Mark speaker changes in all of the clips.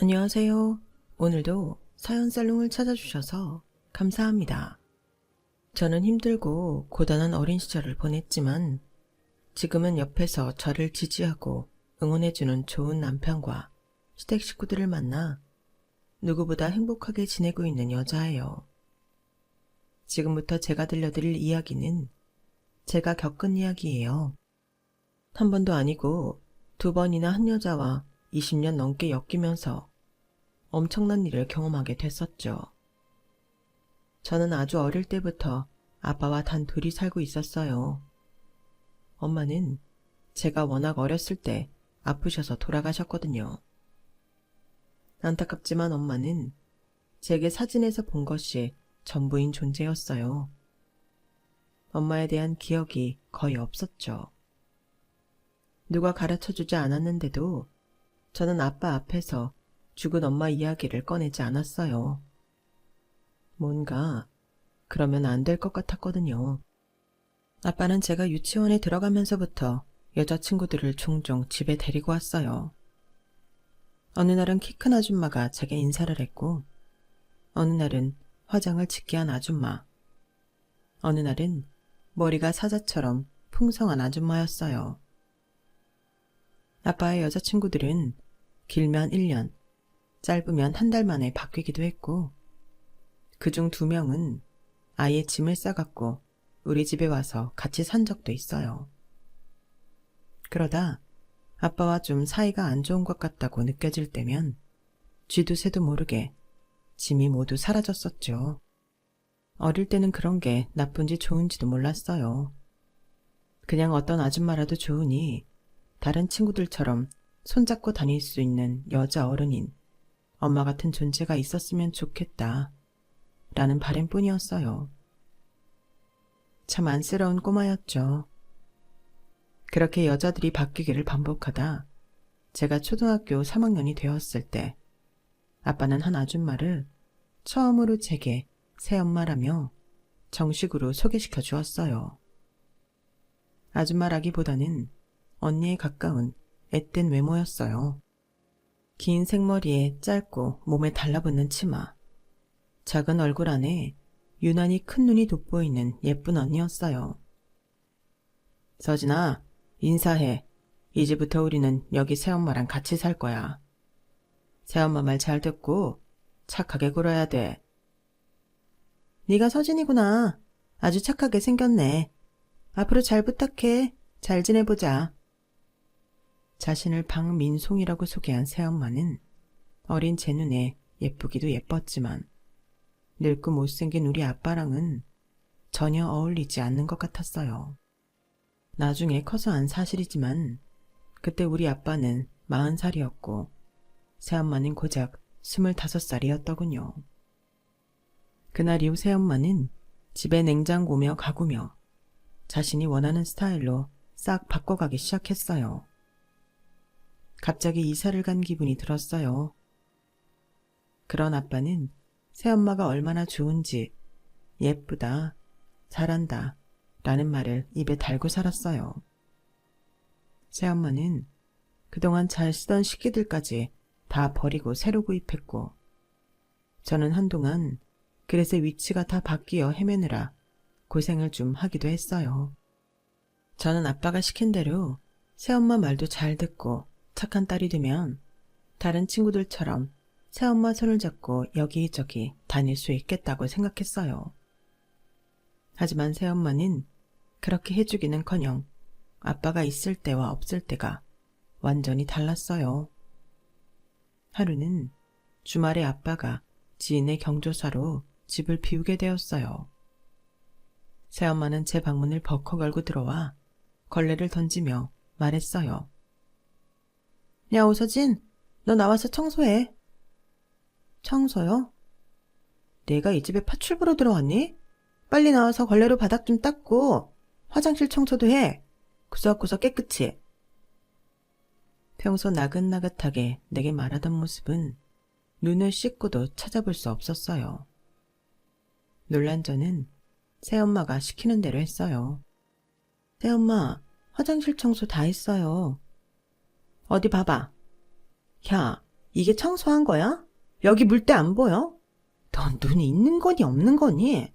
Speaker 1: 안녕하세요. 오늘도 사연 살롱을 찾아주셔서 감사합니다. 저는 힘들고 고단한 어린 시절을 보냈지만 지금은 옆에서 저를 지지하고 응원해주는 좋은 남편과 시댁 식구들을 만나 누구보다 행복하게 지내고 있는 여자예요. 지금부터 제가 들려드릴 이야기는 제가 겪은 이야기예요. 한 번도 아니고 두 번이나 한 여자와 20년 넘게 엮이면서 엄청난 일을 경험하게 됐었죠. 저는 아주 어릴 때부터 아빠와 단 둘이 살고 있었어요. 엄마는 제가 워낙 어렸을 때 아프셔서 돌아가셨거든요. 안타깝지만 엄마는 제게 사진에서 본 것이 전부인 존재였어요. 엄마에 대한 기억이 거의 없었죠. 누가 가르쳐주지 않았는데도 저는 아빠 앞에서 죽은 엄마 이야기를 꺼내지 않았어요. 뭔가 그러면 안 될 것 같았거든요. 아빠는 제가 유치원에 들어가면서부터 여자친구들을 종종 집에 데리고 왔어요. 어느 날은 키 큰 아줌마가 제게 인사를 했고, 어느 날은 화장을 짙게 한 아줌마, 어느 날은 머리가 사자처럼 풍성한 아줌마였어요. 아빠의 여자친구들은 길면 1년, 짧으면 한 달 만에 바뀌기도 했고, 그중 2명은 아예 짐을 싸갖고 우리 집에 와서 같이 산 적도 있어요. 그러다 아빠와 좀 사이가 안 좋은 것 같다고 느껴질 때면 쥐도 새도 모르게 짐이 모두 사라졌었죠. 어릴 때는 그런 게 나쁜지 좋은지도 몰랐어요. 그냥 어떤 아줌마라도 좋으니 다른 친구들처럼 손잡고 다닐 수 있는 여자 어른인 엄마 같은 존재가 있었으면 좋겠다 라는 바람뿐이었어요. 참 안쓰러운 꼬마였죠. 그렇게 여자들이 바뀌기를 반복하다 제가 초등학교 3학년이 되었을 때 아빠는 한 아줌마를 처음으로 제게 새엄마라며 정식으로 소개시켜 주었어요. 아줌마라기보다는 언니에 가까운 앳된 외모였어요. 긴 생머리에 짧고 몸에 달라붙는 치마, 작은 얼굴 안에 유난히 큰 눈이 돋보이는 예쁜 언니였어요. 서진아, 인사해. 이제부터 우리는 여기 새엄마랑 같이 살 거야. 새엄마 말 잘 듣고 착하게 굴어야 돼. 네가 서진이구나. 아주 착하게 생겼네. 앞으로 잘 부탁해. 잘 지내보자. 자신을 박민송이라고 소개한 새엄마는 어린 제 눈에 예쁘기도 예뻤지만 늙고 못생긴 우리 아빠랑은 전혀 어울리지 않는 것 같았어요. 나중에 커서 안 사실이지만 그때 우리 아빠는 40살이었고 새엄마는 고작 25살이었더군요. 그날 이후 새엄마는 집에 냉장고며 가구며 자신이 원하는 스타일로 싹 바꿔가기 시작했어요. 갑자기 이사를 간 기분이 들었어요. 그런 아빠는 새엄마가 얼마나 좋은지 예쁘다, 잘한다 라는 말을 입에 달고 살았어요. 새엄마는 그동안 잘 쓰던 식기들까지 다 버리고 새로 구입했고 저는 한동안 그릇의 위치가 다 바뀌어 헤매느라 고생을 좀 하기도 했어요. 저는 아빠가 시킨 대로 새엄마 말도 잘 듣고 착한 딸이 되면 다른 친구들처럼 새엄마 손을 잡고 여기저기 다닐 수 있겠다고 생각했어요. 하지만 새엄마는 그렇게 해주기는커녕 아빠가 있을 때와 없을 때가 완전히 달랐어요. 하루는 주말에 아빠가 지인의 경조사로 집을 비우게 되었어요. 새엄마는 제 방문을 벌컥 열고 들어와 걸레를 던지며 말했어요. 야, 오서진, 너 나와서 청소해. 청소요? 내가 이 집에 파출부로 들어왔니? 빨리 나와서 걸레로 바닥 좀 닦고 화장실 청소도 해. 구석구석 깨끗이. 평소 나긋나긋하게 내게 말하던 모습은 눈을 씻고도 찾아볼 수 없었어요. 놀란 저는 새엄마가 시키는 대로 했어요. 새엄마, 화장실 청소 다 했어요. 어디 봐봐. 야, 이게 청소한 거야? 여기 물때 안 보여? 넌 눈이 있는 거니 없는 거니?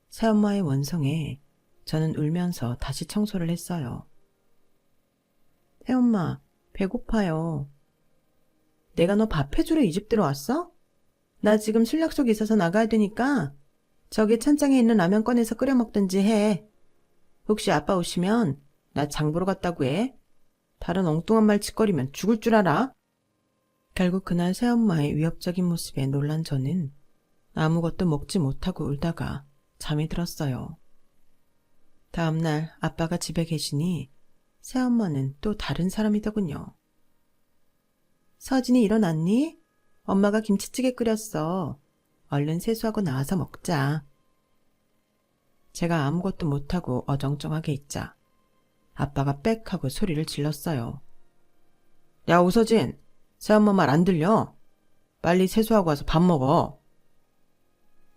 Speaker 1: 새엄마의 원성에 저는 울면서 다시 청소를 했어요. 새엄마, 배고파요. 내가 너 밥 해주러 이 집 들어왔어? 나 지금 술 약속 있어서 나가야 되니까 저기 찬장에 있는 라면 꺼내서 끓여 먹든지 해. 혹시 아빠 오시면 나 장 보러 갔다고 해. 다른 엉뚱한 말 짓거리면 죽을 줄 알아. 결국 그날 새엄마의 위협적인 모습에 놀란 저는 아무것도 먹지 못하고 울다가 잠이 들었어요. 다음날 아빠가 집에 계시니 새엄마는 또 다른 사람이더군요. 서진이 일어났니? 엄마가 김치찌개 끓였어. 얼른 세수하고 나와서 먹자. 제가 아무것도 못하고 어정쩡하게 있자 아빠가 빽 하고 소리를 질렀어요. 야, 오서진, 새엄마 말 안 들려? 빨리 세수하고 와서 밥 먹어.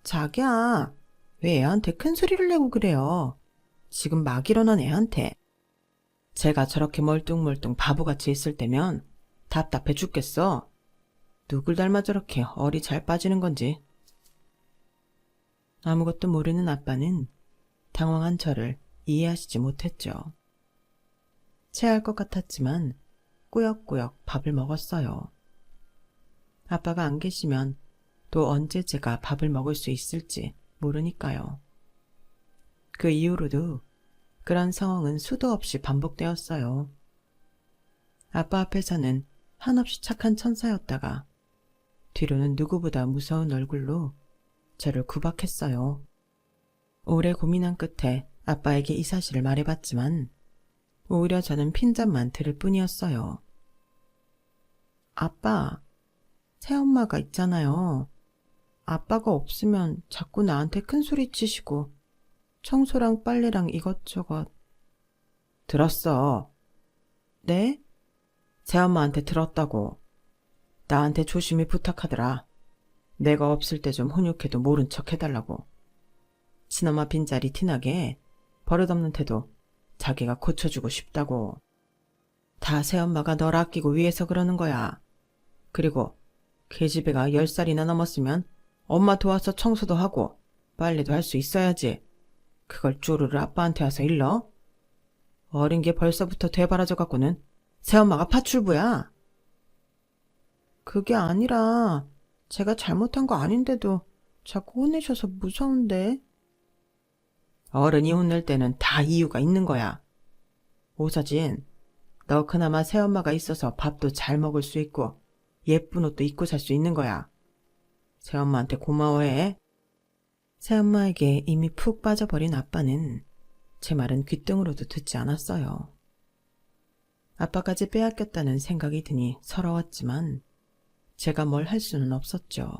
Speaker 1: 자기야, 왜 애한테 큰 소리를 내고 그래요? 지금 막 일어난 애한테. 제가 저렇게 멀뚱멀뚱 바보같이 있을 때면 답답해 죽겠어. 누굴 닮아 저렇게 얼이 잘 빠지는 건지. 아무것도 모르는 아빠는 당황한 저를 이해하시지 못했죠. 체할 것 같았지만 꾸역꾸역 밥을 먹었어요. 아빠가 안 계시면 또 언제 제가 밥을 먹을 수 있을지 모르니까요. 그 이후로도 그런 상황은 수도 없이 반복되었어요. 아빠 앞에서는 한없이 착한 천사였다가 뒤로는 누구보다 무서운 얼굴로 저를 구박했어요. 오래 고민한 끝에 아빠에게 이 사실을 말해봤지만 오히려 저는 핀잔만 들을 뿐이었어요. 아빠, 새엄마가 있잖아요. 아빠가 없으면 자꾸 나한테 큰 소리 치시고 청소랑 빨래랑 이것저것. 들었어. 네? 새엄마한테 들었다고. 나한테 조심히 부탁하더라. 내가 없을 때 좀 훈육해도 모른 척 해달라고. 친엄마 빈자리 티나게 버릇없는 태도 자기가 고쳐주고 싶다고. 다 새엄마가 널 아끼고 위해서 그러는 거야. 그리고 계집애가 10살이나 넘었으면 엄마 도와서 청소도 하고 빨래도 할 수 있어야지. 그걸 쪼르르 아빠한테 와서 일러? 어린 게 벌써부터 되바라져 갖고는 새엄마가 파출부야. 그게 아니라 제가 잘못한 거 아닌데도 자꾸 혼내셔서 무서운데. 어른이 혼낼 때는 다 이유가 있는 거야. 오서진, 너 그나마 새엄마가 있어서 밥도 잘 먹을 수 있고 예쁜 옷도 입고 살 수 있는 거야. 새엄마한테 고마워해. 새엄마에게 이미 푹 빠져버린 아빠는 제 말은 귓등으로도 듣지 않았어요. 아빠까지 빼앗겼다는 생각이 드니 서러웠지만 제가 뭘 할 수는 없었죠.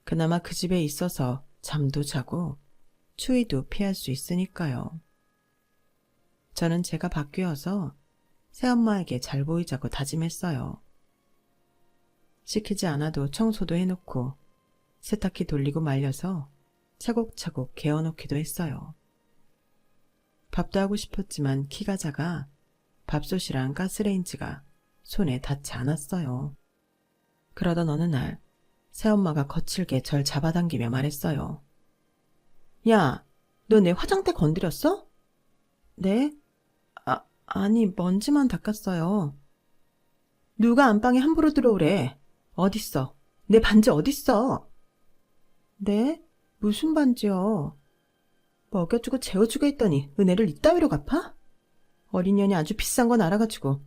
Speaker 1: 그나마 그 집에 있어서 잠도 자고 추위도 피할 수 있으니까요. 저는 제가 바뀌어서 새엄마에게 잘 보이자고 다짐했어요. 시키지 않아도 청소도 해놓고 세탁기 돌리고 말려서 차곡차곡 개어놓기도 했어요. 밥도 하고 싶었지만 키가 작아 밥솥이랑 가스레인지가 손에 닿지 않았어요. 그러던 어느 날 새엄마가 거칠게 절 잡아당기며 말했어요. 야, 너 내 화장대 건드렸어? 네? 아니 먼지만 닦았어요. 누가 안방에 함부로 들어오래. 어딨어? 내 반지 어딨어? 네? 무슨 반지요? 먹여주고 재워주고 했더니 은혜를 이따위로 갚아? 어린 년이 아주 비싼 건 알아가지고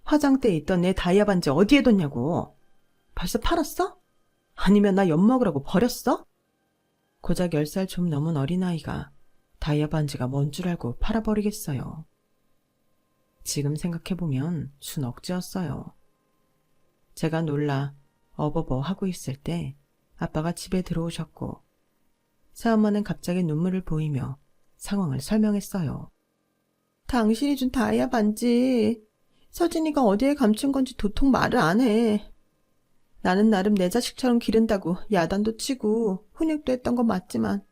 Speaker 1: 화장대에 있던 내 다이아 반지 어디에 뒀냐고. 벌써 팔았어? 아니면 나 엿먹으라고 버렸어? 고작 10살 좀 넘은 어린아이가 다이아 반지가 뭔 줄 알고 팔아버리겠어요. 지금 생각해보면 순 억지였어요. 제가 놀라 어버버 하고 있을 때 아빠가 집에 들어오셨고 새엄마는 갑자기 눈물을 보이며 상황을 설명했어요. 당신이 준 다이아 반지 서진이가 어디에 감춘 건지 도통 말을 안 해. 나는 나름 내 자식처럼 기른다고 야단도 치고 훈육도 했던 건 맞지만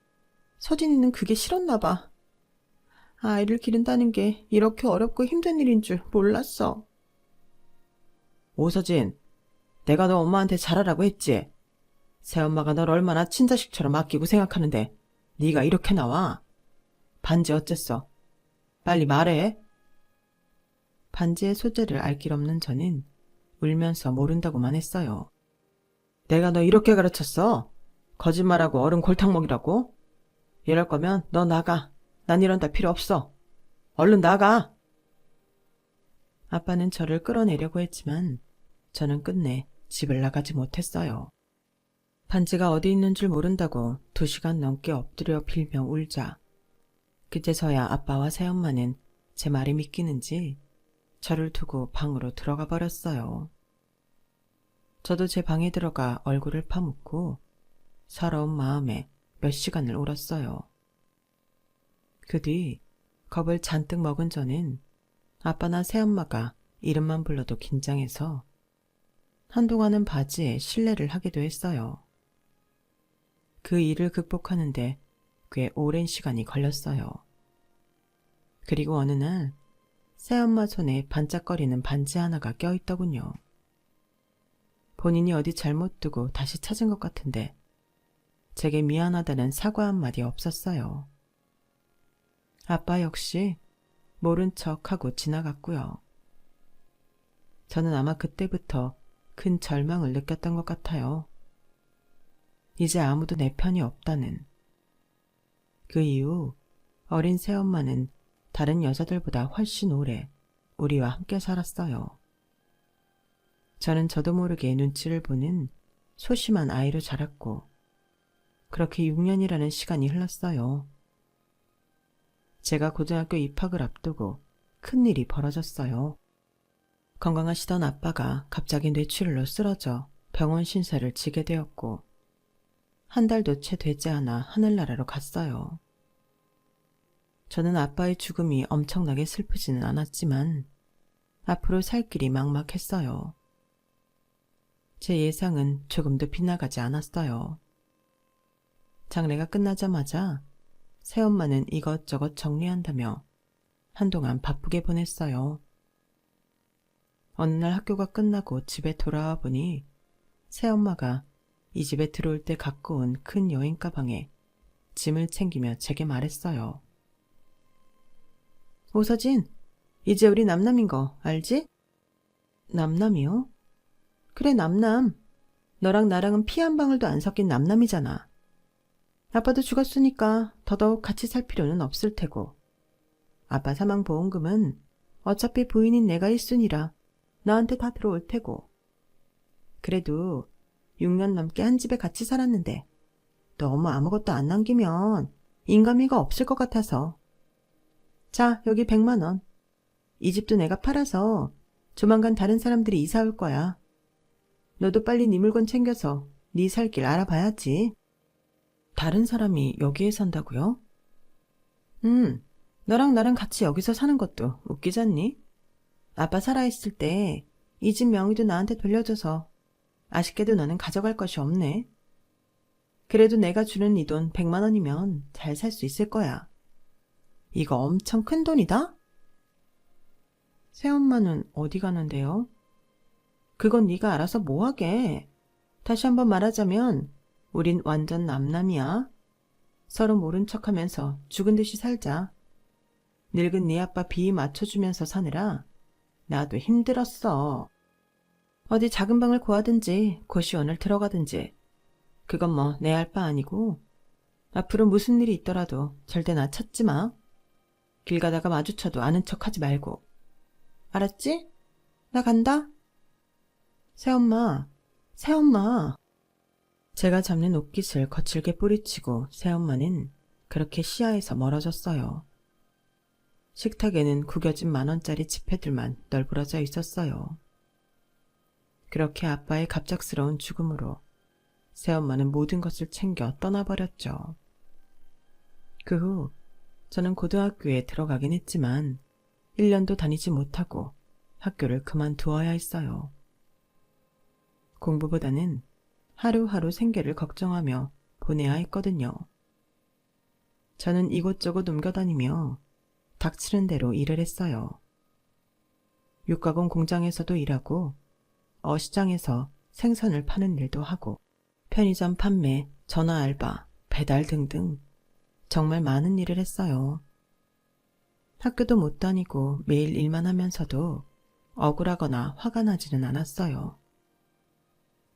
Speaker 1: 서진이는 그게 싫었나 봐. 아이를 기른다는 게 이렇게 어렵고 힘든 일인 줄 몰랐어. 오서진, 내가 너 엄마한테 잘하라고 했지? 새엄마가 널 얼마나 친자식처럼 아끼고 생각하는데 네가 이렇게 나와? 반지 어쨌어? 빨리 말해. 반지의 소재를 알 길 없는 저는 울면서 모른다고만 했어요. 내가 너 이렇게 가르쳤어? 거짓말하고 어른 골탕 먹이라고? 이럴 거면 너 나가. 난 이런 딸 필요 없어. 얼른 나가. 아빠는 저를 끌어내려고 했지만 저는 끝내 집을 나가지 못했어요. 반지가 어디 있는 줄 모른다고 2시간 넘게 엎드려 빌며 울자 그제서야 아빠와 새엄마는 제 말이 믿기는지 저를 두고 방으로 들어가 버렸어요. 저도 제 방에 들어가 얼굴을 파묻고 서러운 마음에 몇 시간을 울었어요. 그 뒤 겁을 잔뜩 먹은 저는 아빠나 새엄마가 이름만 불러도 긴장해서 한동안은 바지에 실례를 하기도 했어요. 그 일을 극복하는데 꽤 오랜 시간이 걸렸어요. 그리고 어느 날 새엄마 손에 반짝거리는 반지 하나가 껴있더군요. 본인이 어디 잘못 두고 다시 찾은 것 같은데 제게 미안하다는 사과 한마디 없었어요. 아빠 역시 모른 척하고 지나갔고요. 저는 아마 그때부터 큰 절망을 느꼈던 것 같아요. 이제 아무도 내 편이 없다는. 그 이후 어린 새엄마는 다른 여자들보다 훨씬 오래 우리와 함께 살았어요. 저는 저도 모르게 눈치를 보는 소심한 아이로 자랐고 그렇게 6년이라는 시간이 흘렀어요. 제가 고등학교 입학을 앞두고 큰일이 벌어졌어요. 건강하시던 아빠가 갑자기 뇌출혈로 쓰러져 병원 신세를 지게 되었고 한 달도 채 되지 않아 하늘나라로 갔어요. 저는 아빠의 죽음이 엄청나게 슬프지는 않았지만 앞으로 살 길이 막막했어요. 제 예상은 조금도 빗나가지 않았어요. 장례가 끝나자마자 새엄마는 이것저것 정리한다며 한동안 바쁘게 보냈어요. 어느 날 학교가 끝나고 집에 돌아와 보니 새엄마가 이 집에 들어올 때 갖고 온 큰 여행 가방에 짐을 챙기며 제게 말했어요. 오서진, 이제 우리 남남인 거 알지? 남남이요? 그래, 남남. 너랑 나랑은 피 한 방울도 안 섞인 남남이잖아. 아빠도 죽었으니까 더더욱 같이 살 필요는 없을 테고. 아빠 사망보험금은 어차피 부인인 내가 1순위라 너한테 다 들어올 테고. 그래도 6년 넘게 한 집에 같이 살았는데 너무 아무것도 안 남기면 인간미가 없을 것 같아서. 자, 여기 100만 원. 이 집도 내가 팔아서 조만간 다른 사람들이 이사 올 거야. 너도 빨리 네 물건 챙겨서 네 살 길 알아봐야지. 다른 사람이 여기에 산다고요? 너랑 나랑 같이 여기서 사는 것도 웃기잖니? 아빠 살아있을 때 이 집 명의도 나한테 돌려줘서 아쉽게도 너는 가져갈 것이 없네. 그래도 내가 주는 이 돈 100만 원이면 잘 살 수 있을 거야. 이거 엄청 큰 돈이다? 새엄마는 어디 가는데요? 그건 네가 알아서 뭐하게. 다시 한번 말하자면 우린 완전 남남이야. 서로 모른 척하면서 죽은 듯이 살자. 늙은 네 아빠 비위 맞춰주면서 사느라 나도 힘들었어. 어디 작은 방을 구하든지 고시원을 들어가든지 그건 뭐 내 할 바 아니고 앞으로 무슨 일이 있더라도 절대 나 찾지 마. 길 가다가 마주쳐도 아는 척하지 말고. 알았지? 나 간다. 새엄마, 새엄마. 제가 잡는 옷깃을 거칠게 뿌리치고 새엄마는 그렇게 시야에서 멀어졌어요. 식탁에는 구겨진 10,000원짜리 지폐들만 널브러져 있었어요. 그렇게 아빠의 갑작스러운 죽음으로 새엄마는 모든 것을 챙겨 떠나버렸죠. 그 후 저는 고등학교에 들어가긴 했지만 1년도 다니지 못하고 학교를 그만두어야 했어요. 공부보다는 하루하루 생계를 걱정하며 보내야 했거든요. 저는 이곳저곳 옮겨다니며 닥치는 대로 일을 했어요. 육가공 공장에서도 일하고 어시장에서 생선을 파는 일도 하고 편의점 판매, 전화 알바, 배달 등등 정말 많은 일을 했어요. 학교도 못 다니고 매일 일만 하면서도 억울하거나 화가 나지는 않았어요.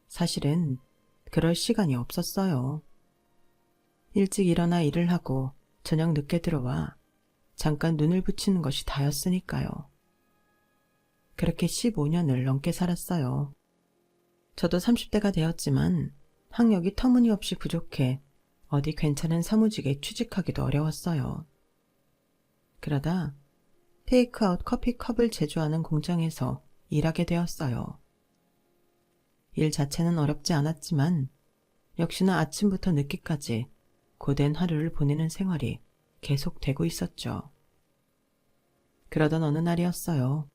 Speaker 1: 사실은 그럴 시간이 없었어요. 일찍 일어나 일을 하고 저녁 늦게 들어와 잠깐 눈을 붙이는 것이 다였으니까요. 그렇게 15년을 넘게 살았어요. 저도 30대가 되었지만 학력이 터무니없이 부족해 어디 괜찮은 사무직에 취직하기도 어려웠어요. 그러다 테이크아웃 커피컵을 제조하는 공장에서 일하게 되었어요. 일 자체는 어렵지 않았지만 역시나 아침부터 늦게까지 고된 하루를 보내는 생활이 계속되고 있었죠. 그러던 어느 날이었어요.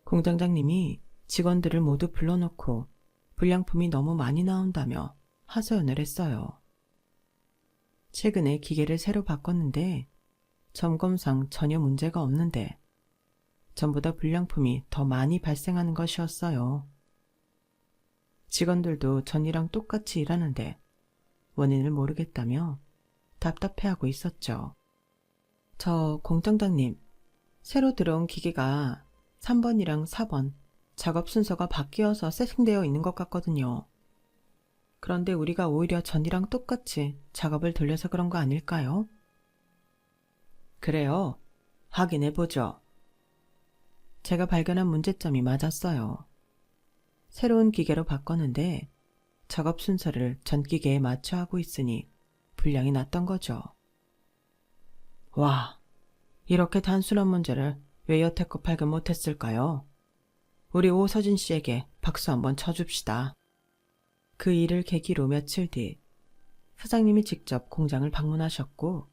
Speaker 1: 공장장님이 직원들을 모두 불러놓고 불량품이 너무 많이 나온다며 하소연을 했어요. 최근에 기계를 새로 바꿨는데 점검상 전혀 문제가 없는데 전보다 불량품이 더 많이 발생하는 것이었어요. 직원들도 전이랑 똑같이 일하는데 원인을 모르겠다며 답답해하고 있었죠. 저 공장장님, 새로 들어온 기계가 3번이랑 4번 작업 순서가 바뀌어서 세팅되어 있는 것 같거든요. 그런데 우리가 오히려 전이랑 똑같이 작업을 돌려서 그런 거 아닐까요? 그래요. 확인해보죠. 제가 발견한 문제점이 맞았어요. 새로운 기계로 바꿨는데 작업 순서를 전 기계에 맞춰 하고 있으니 불량이 났던 거죠. 와, 이렇게 단순한 문제를 왜 여태껏 발견 못했을까요? 우리 오서진 씨에게 박수 한번 쳐줍시다. 그 일을 계기로 며칠 뒤 사장님이 직접 공장을 방문하셨고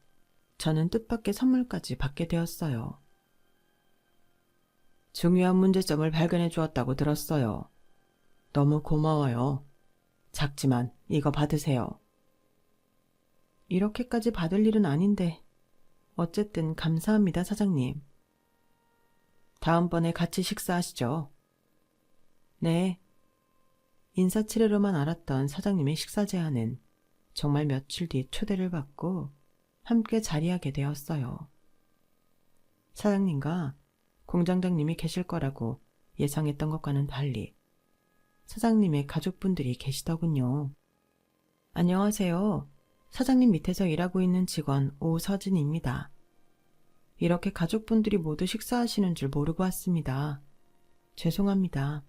Speaker 1: 저는 뜻밖의 선물까지 받게 되었어요. 중요한 문제점을 발견해 주었다고 들었어요. 너무 고마워요. 작지만 이거 받으세요. 이렇게까지 받을 일은 아닌데 어쨌든 감사합니다, 사장님. 다음번에 같이 식사하시죠. 네. 인사치레로만 알았던 사장님의 식사 제안은 정말 며칠 뒤 초대를 받고 함께 자리하게 되었어요. 사장님과 공장장님이 계실 거라고 예상했던 것과는 달리 사장님의 가족분들이 계시더군요. 안녕하세요. 사장님 밑에서 일하고 있는 직원 오서진입니다. 이렇게 가족분들이 모두 식사하시는 줄 모르고 왔습니다. 죄송합니다.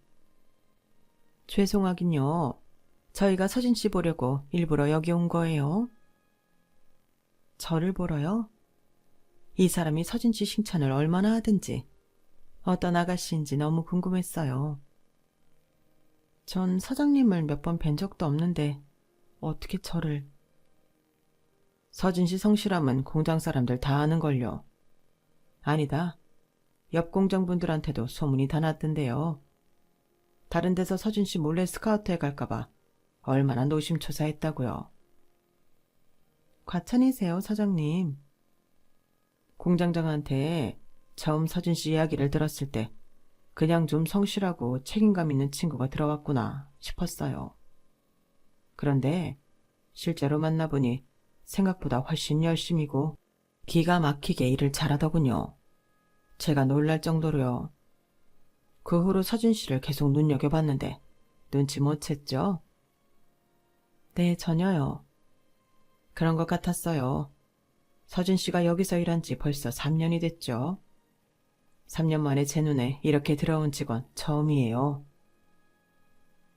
Speaker 1: 죄송하긴요. 저희가 서진 씨 보려고 일부러 여기 온 거예요. 저를 보러요? 이 사람이 서진 씨 칭찬을 얼마나 하든지 어떤 아가씨인지 너무 궁금했어요. 전 사장님을 몇 번 뵌 적도 없는데 어떻게 저를... 서진 씨 성실함은 공장 사람들 다 아는걸요. 아니다. 옆 공장 분들한테도 소문이 다 났던데요. 다른 데서 서진 씨 몰래 스카우트해 갈까봐 얼마나 노심초사했다고요. 과찬이세요, 사장님. 공장장한테 처음 서진 씨 이야기를 들었을 때 그냥 좀 성실하고 책임감 있는 친구가 들어왔구나 싶었어요. 그런데 실제로 만나보니 생각보다 훨씬 열심이고 기가 막히게 일을 잘하더군요. 제가 놀랄 정도로요. 그 후로 서진 씨를 계속 눈여겨봤는데 눈치 못 챘죠? 네, 전혀요. 그런 것 같았어요. 서진 씨가 여기서 일한 지 벌써 3년이 됐죠. 3년 만에 제 눈에 이렇게 들어온 직원 처음이에요.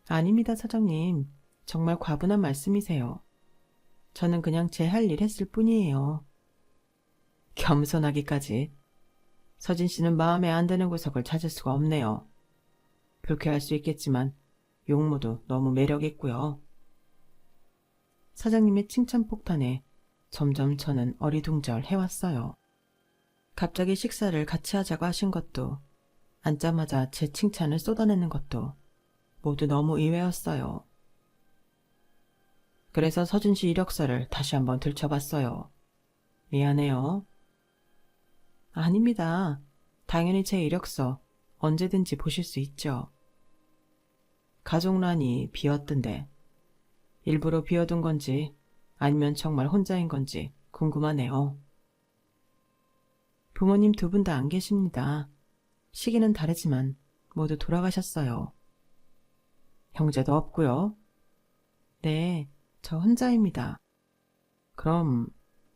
Speaker 1: 아닙니다, 사장님. 정말 과분한 말씀이세요. 저는 그냥 제 할 일 했을 뿐이에요. 겸손하기까지. 서진 씨는 마음에 안 드는 구석을 찾을 수가 없네요. 불쾌할 수 있겠지만 용모도 너무 매력있고요. 사장님의 칭찬 폭탄에 점점 저는 어리둥절해왔어요. 갑자기 식사를 같이 하자고 하신 것도 앉자마자 제 칭찬을 쏟아내는 것도 모두 너무 의외였어요. 그래서 서진 씨 이력서를 다시 한번 들춰봤어요. 미안해요. 아닙니다. 당연히 제 이력서 언제든지 보실 수 있죠. 가족란이 비었던데 일부러 비워둔 건지 아니면 정말 혼자인 건지 궁금하네요. 부모님 두 분 다 안 계십니다. 시기는 다르지만 모두 돌아가셨어요. 형제도 없고요. 네, 저 혼자입니다. 그럼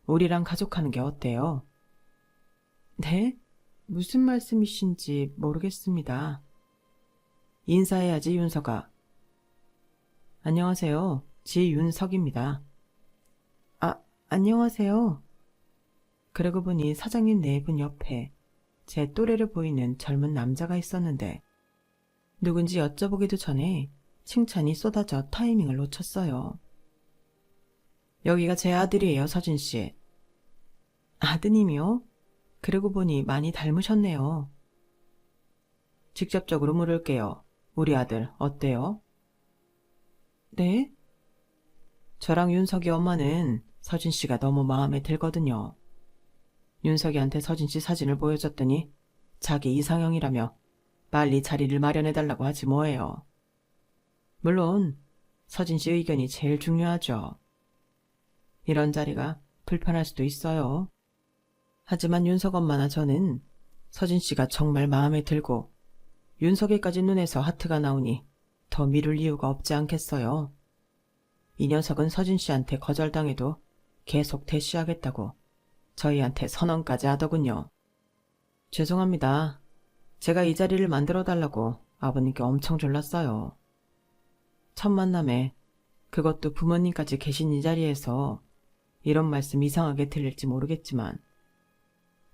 Speaker 1: 우리랑 가족하는 게 어때요? 네? 무슨 말씀이신지 모르겠습니다. 인사해야지, 윤석아. 안녕하세요. 지윤석입니다. 아, 안녕하세요. 그러고 보니 사장님 네 분 옆에 제 또래를 보이는 젊은 남자가 있었는데 누군지 여쭤보기도 전에 칭찬이 쏟아져 타이밍을 놓쳤어요. 여기가 제 아들이에요, 서진씨. 아드님이요? 그러고 보니 많이 닮으셨네요. 직접적으로 물을게요. 우리 아들 어때요? 네? 저랑 윤석이 엄마는 서진씨가 너무 마음에 들거든요. 윤석이한테 서진씨 사진을 보여줬더니 자기 이상형이라며 빨리 자리를 마련해달라고 하지 뭐예요. 물론 서진씨 의견이 제일 중요하죠. 이런 자리가 불편할 수도 있어요. 하지만 윤석 엄마나 저는 서진씨가 정말 마음에 들고 윤석이까지 눈에서 하트가 나오니 더 미룰 이유가 없지 않겠어요. 이 녀석은 서진씨한테 거절당해도 계속 대시하겠다고 저희한테 선언까지 하더군요. 죄송합니다. 제가 이 자리를 만들어달라고 아버님께 엄청 졸랐어요. 첫 만남에 그것도 부모님까지 계신 이 자리에서 이런 말씀 이상하게 들릴지 모르겠지만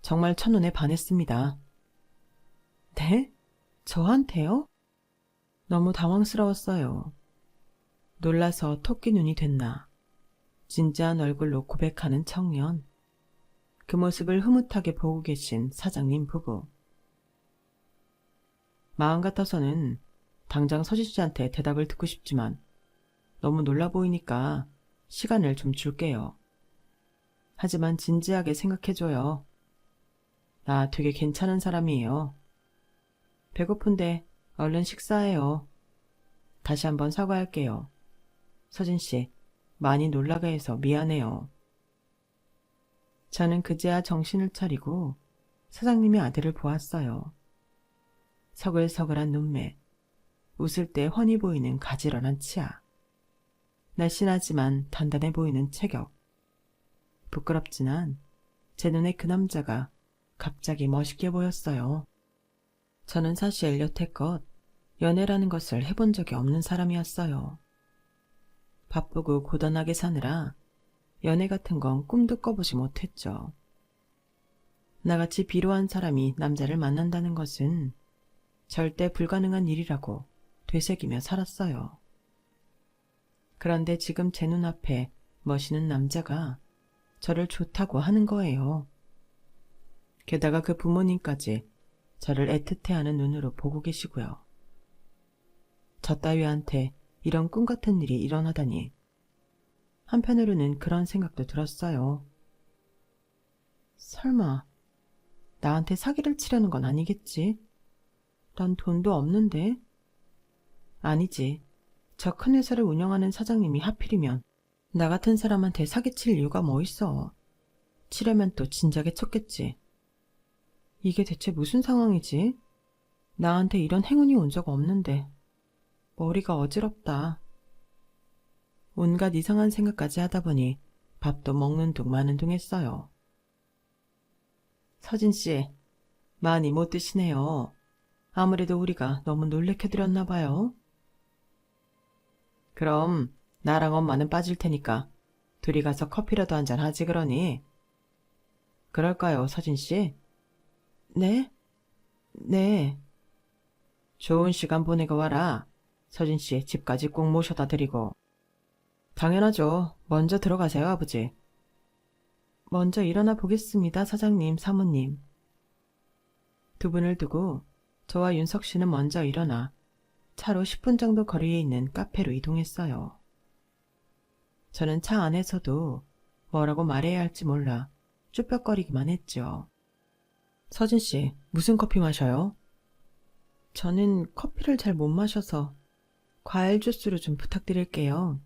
Speaker 1: 정말 첫눈에 반했습니다. 네? 저한테요? 너무 당황스러웠어요. 놀라서 토끼 눈이 됐나. 진지한 얼굴로 고백하는 청년. 그 모습을 흐뭇하게 보고 계신 사장님 부부. 마음 같아서는 당장 서진 씨한테 대답을 듣고 싶지만 너무 놀라 보이니까 시간을 좀 줄게요. 하지만 진지하게 생각해줘요. 나 되게 괜찮은 사람이에요. 배고픈데 얼른 식사해요. 다시 한번 사과할게요. 서진 씨, 많이 놀라게 해서 미안해요. 저는 그제야 정신을 차리고 사장님의 아들을 보았어요. 서글서글한 눈매, 웃을 때 훤히 보이는 가지런한 치아, 날씬하지만 단단해 보이는 체격. 부끄럽지만 제 눈에 그 남자가 갑자기 멋있게 보였어요. 저는 사실 여태껏 연애라는 것을 해본 적이 없는 사람이었어요. 바쁘고 고단하게 사느라 연애 같은 건 꿈도 꿔보지 못했죠. 나같이 비루한 사람이 남자를 만난다는 것은 절대 불가능한 일이라고 되새기며 살았어요. 그런데 지금 제 눈앞에 멋있는 남자가 저를 좋다고 하는 거예요. 게다가 그 부모님까지 저를 애틋해하는 눈으로 보고 계시고요. 저 따위한테 이런 꿈 같은 일이 일어나다니. 한편으로는 그런 생각도 들었어요. 설마 나한테 사기를 치려는 건 아니겠지? 난 돈도 없는데. 아니지. 저 큰 회사를 운영하는 사장님이 하필이면 나 같은 사람한테 사기칠 이유가 뭐 있어. 치려면 또 진작에 쳤겠지. 이게 대체 무슨 상황이지? 나한테 이런 행운이 온 적 없는데 머리가 어지럽다. 온갖 이상한 생각까지 하다 보니 밥도 먹는 둥 마는 둥 했어요. 서진씨, 많이 못 드시네요. 아무래도 우리가 너무 놀래켜드렸나 봐요. 그럼 나랑 엄마는 빠질 테니까 둘이 가서 커피라도 한잔 하지 그러니. 그럴까요, 서진씨? 네? 네. 좋은 시간 보내고 와라. 서진씨 집까지 꼭 모셔다 드리고. 당연하죠. 먼저 들어가세요, 아버지. 먼저 일어나 보겠습니다, 사장님, 사모님. 두 분을 두고 저와 윤석 씨는 먼저 일어나 차로 10분 정도 거리에 있는 카페로 이동했어요. 저는 차 안에서도 뭐라고 말해야 할지 몰라 쭈뼛거리기만 했죠. 서진 씨, 무슨 커피 마셔요? 저는 커피를 잘 못 마셔서 과일 주스로 좀 부탁드릴게요.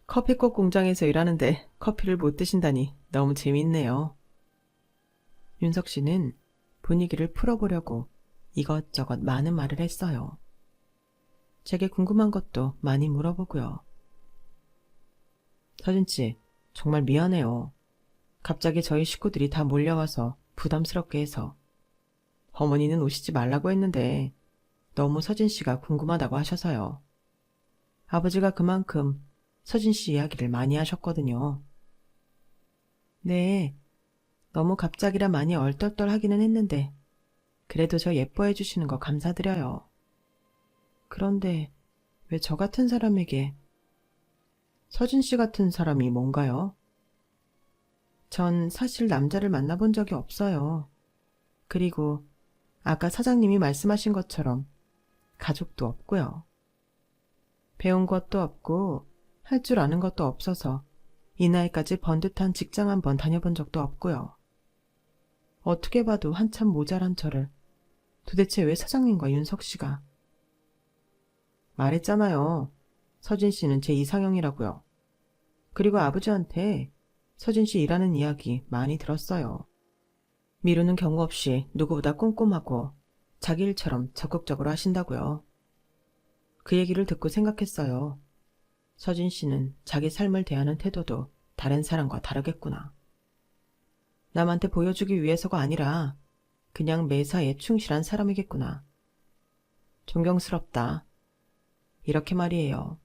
Speaker 1: 커피꽃 공장에서 일하는데 커피를 못 드신다니 너무 재밌네요. 윤석 씨는 분위기를 풀어보려고 이것저것 많은 말을 했어요. 제게 궁금한 것도 많이 물어보고요. 서진씨, 정말 미안해요. 갑자기 저희 식구들이 다 몰려와서 부담스럽게 해서. 어머니는 오시지 말라고 했는데 너무 서진씨가 궁금하다고 하셔서요. 아버지가 그만큼 서진씨 이야기를 많이 하셨거든요. 네, 너무 갑자기라 많이 얼떨떨하기는 했는데 그래도 저 예뻐해 주시는 거 감사드려요. 그런데 왜 저 같은 사람에게 서진씨 같은 사람이 뭔가요? 전 사실 남자를 만나본 적이 없어요. 그리고 아까 사장님이 말씀하신 것처럼 가족도 없고요. 배운 것도 없고 할 줄 아는 것도 없어서 이 나이까지 번듯한 직장 한번 다녀본 적도 없고요. 어떻게 봐도 한참 모자란 저를 도대체 왜 사장님과 윤석 씨가. 말했잖아요. 서진 씨는 제 이상형이라고요. 그리고 아버지한테 서진 씨 일하는 이야기 많이 들었어요. 미루는 경우 없이 누구보다 꼼꼼하고 자기 일처럼 적극적으로 하신다고요. 그 얘기를 듣고 생각했어요. 서진 씨는 자기 삶을 대하는 태도도 다른 사람과 다르겠구나. 남한테 보여주기 위해서가 아니라 그냥 매사에 충실한 사람이겠구나. 존경스럽다. 이렇게 말이에요.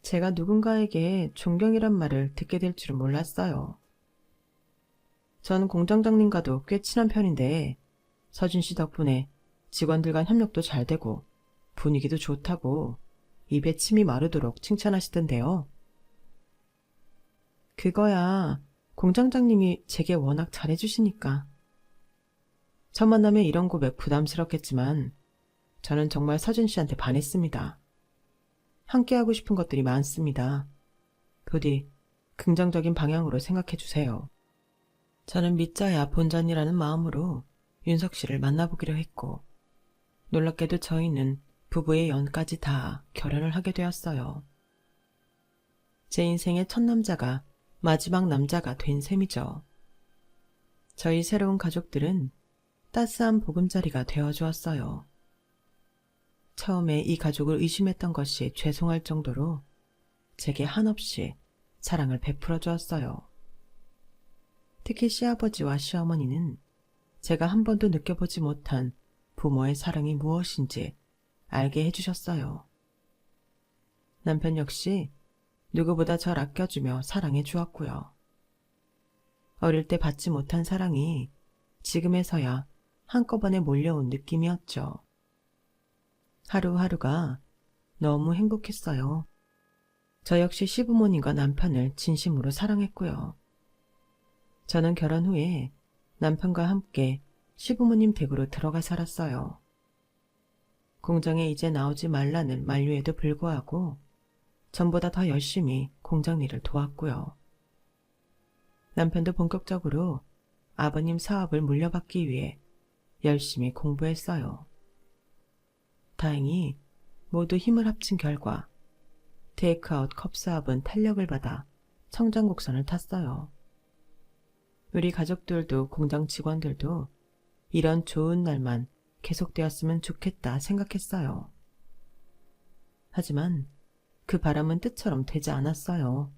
Speaker 1: 제가 누군가에게 존경이란 말을 듣게 될 줄은 몰랐어요. 전 공장장님과도 꽤 친한 편인데 서진 씨 덕분에 직원들 간 협력도 잘 되고 분위기도 좋다고 입에 침이 마르도록 칭찬하시던데요. 그거야 공장장님이 제게 워낙 잘해주시니까. 첫 만남에 이런 고백 부담스럽겠지만 저는 정말 서진 씨한테 반했습니다. 함께하고 싶은 것들이 많습니다. 부디 긍정적인 방향으로 생각해 주세요. 저는 믿자야 본전이라는 마음으로 윤석 씨를 만나보기로 했고 놀랍게도 저희는 부부의 연까지 다 결혼을 하게 되었어요. 제 인생의 첫 남자가 마지막 남자가 된 셈이죠. 저희 새로운 가족들은 따스한 보금자리가 되어주었어요. 처음에 이 가족을 의심했던 것이 죄송할 정도로 제게 한없이 사랑을 베풀어 주었어요. 특히 시아버지와 시어머니는 제가 한 번도 느껴보지 못한 부모의 사랑이 무엇인지 알게 해주셨어요. 남편 역시 누구보다 절 아껴주며 사랑해 주었고요. 어릴 때 받지 못한 사랑이 지금에서야 한꺼번에 몰려온 느낌이었죠. 하루하루가 너무 행복했어요. 저 역시 시부모님과 남편을 진심으로 사랑했고요. 저는 결혼 후에 남편과 함께 시부모님 댁으로 들어가 살았어요. 공장에 이제 나오지 말라는 만류에도 불구하고 전보다 더 열심히 공장 일을 도왔고요. 남편도 본격적으로 아버님 사업을 물려받기 위해 열심히 공부했어요. 다행히 모두 힘을 합친 결과 테이크아웃 컵 사업은 탄력을 받아 성장곡선을 탔어요. 우리 가족들도 공장 직원들도 이런 좋은 날만 계속되었으면 좋겠다 생각했어요. 하지만 그 바람은 뜻처럼 되지 않았어요.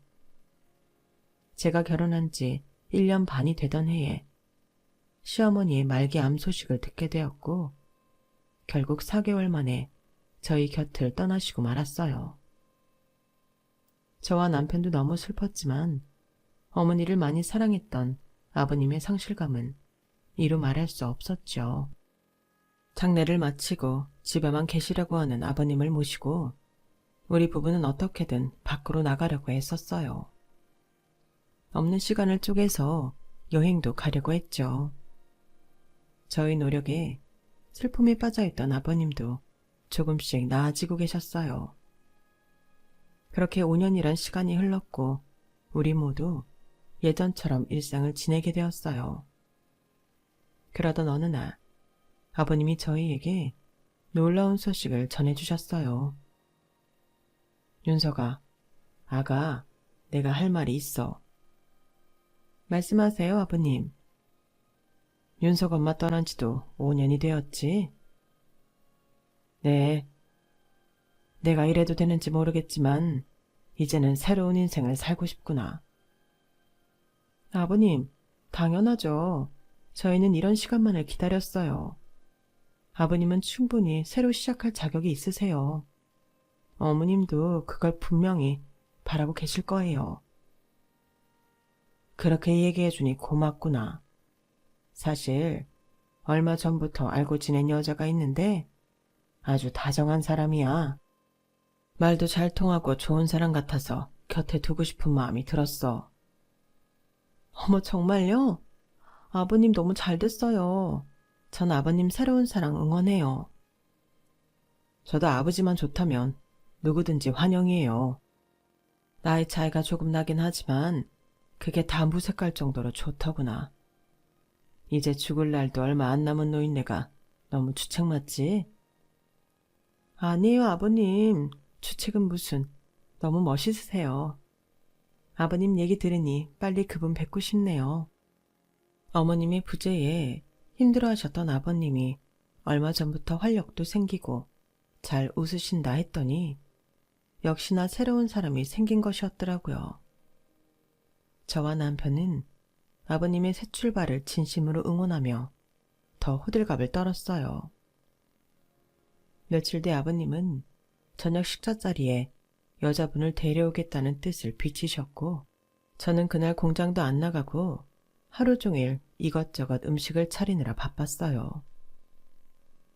Speaker 1: 제가 결혼한 지 1년 반이 되던 해에 시어머니의 말기암 소식을 듣게 되었고 결국 4개월 만에 저희 곁을 떠나시고 말았어요. 저와 남편도 너무 슬펐지만 어머니를 많이 사랑했던 아버님의 상실감은 이루 말할 수 없었죠. 장례를 마치고 집에만 계시려고 하는 아버님을 모시고 우리 부부는 어떻게든 밖으로 나가려고 했었어요. 없는 시간을 쪼개서 여행도 가려고 했죠. 저희 노력에 슬픔에 빠져있던 아버님도 조금씩 나아지고 계셨어요. 그렇게 5년이란 시간이 흘렀고 우리 모두 예전처럼 일상을 지내게 되었어요. 그러던 어느 날 아버님이 저희에게 놀라운 소식을 전해주셨어요. 윤서가, 아가, 내가 할 말이 있어. 말씀하세요, 아버님. 윤석 엄마 떠난 지도 5년이 되었지? 네. 내가 이래도 되는지 모르겠지만 이제는 새로운 인생을 살고 싶구나. 아버님, 당연하죠. 저희는 이런 시간만을 기다렸어요. 아버님은 충분히 새로 시작할 자격이 있으세요. 어머님도 그걸 분명히 바라고 계실 거예요. 그렇게 얘기해주니 고맙구나. 사실 얼마 전부터 알고 지낸 여자가 있는데 아주 다정한 사람이야. 말도 잘 통하고 좋은 사람 같아서 곁에 두고 싶은 마음이 들었어. 어머, 정말요? 아버님 너무 잘 됐어요. 전 아버님 새로운 사랑 응원해요. 저도 아버지만 좋다면 누구든지 환영이에요. 나이 차이가 조금 나긴 하지만 그게 다 무색할 정도로 좋더구나. 이제 죽을 날도 얼마 안 남은 노인네가 너무 주책 맞지? 아니에요, 아버님. 주책은 무슨. 너무 멋있으세요. 아버님 얘기 들으니 빨리 그분 뵙고 싶네요. 어머님이 부재에 힘들어하셨던 아버님이 얼마 전부터 활력도 생기고 잘 웃으신다 했더니 역시나 새로운 사람이 생긴 것이었더라고요. 저와 남편은 아버님의 새 출발을 진심으로 응원하며 더 호들갑을 떨었어요. 며칠 뒤 아버님은 저녁 식사 자리에 여자분을 데려오겠다는 뜻을 비치셨고 저는 그날 공장도 안 나가고 하루 종일 이것저것 음식을 차리느라 바빴어요.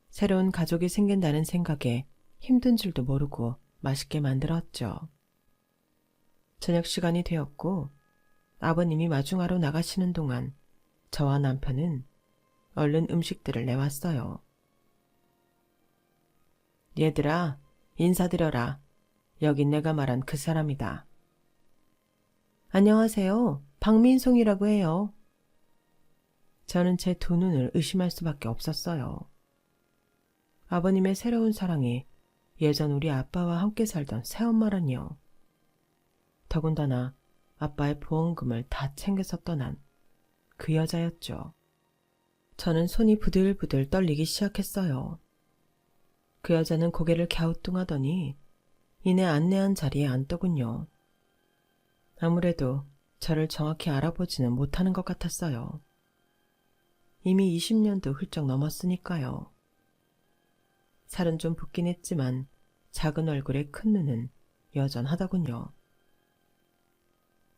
Speaker 1: 새로운 가족이 생긴다는 생각에 힘든 줄도 모르고 맛있게 만들었죠. 저녁 시간이 되었고 아버님이 마중하러 나가시는 동안 저와 남편은 얼른 음식들을 내왔어요. 얘들아, 인사드려라. 여긴 내가 말한 그 사람이다. 안녕하세요. 박민송이라고 해요. 저는 제 두 눈을 의심할 수밖에 없었어요. 아버님의 새로운 사랑이 예전 우리 아빠와 함께 살던 새엄마라니요. 더군다나 아빠의 보험금을 다 챙겨서 떠난 그 여자였죠. 저는 손이 부들부들 떨리기 시작했어요. 그 여자는 고개를 갸우뚱하더니 이내 안내한 자리에 앉더군요. 아무래도 저를 정확히 알아보지는 못하는 것 같았어요. 이미 20년도 훌쩍 넘었으니까요. 살은 좀 붓긴 했지만 작은 얼굴에 큰 눈은 여전하더군요.